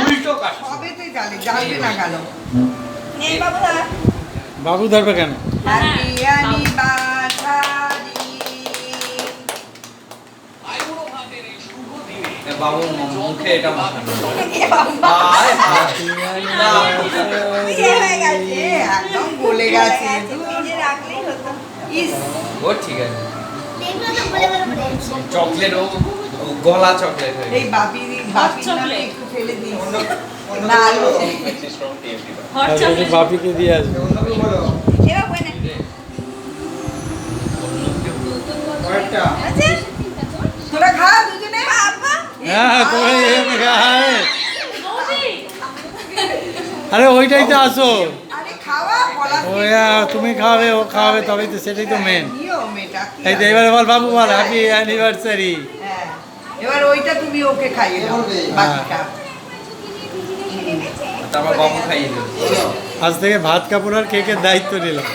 উল্টো কাজ সবেতেই জ্বালে, জ্বালবে না কেন? এই বাবু ধর। বাবু ধরবে কেন? Happy anniversary. বাবুর মুখে এটা মাখানো এ বাবা, হায় হায় বিয়ে হয়ে গেছে। একদম গলে গেছে। নিজে রাখলেই হতো। ইস, ও ঠিক আছে চকলেট ও গলা চকলেট হয়ে এই বাপির নামে chocolate? একটু ফেলে দিস। না, আলো। হট তারপরে চকলেট বাপিকে দিয়ে আসবে। এ বাবু এনে। আছে? তোরা খা দুজনে। বাবা, হ্যাঁ তোমরা এরকম খায়। আরে ওইটাই তো আসো। আরে খাওয়া বলা ওই তুমি খাওয়াবে ও খাওয়াবে তবেই তো সেটাই তো মেন। নিয়ম এটা কি এই তো আছে? এবারে বল বাবু বল হ্যাপি অ্যানিভার্সারি। হ্যাঁ, এবার ওইটা তুমি ওকে খাইয়ে দাও বাকিটা। তারপর বাবু খাইয়ে দেবে আজ থেকে ভাত কাপড় আর কেকের দায়িত্ব নিলাম।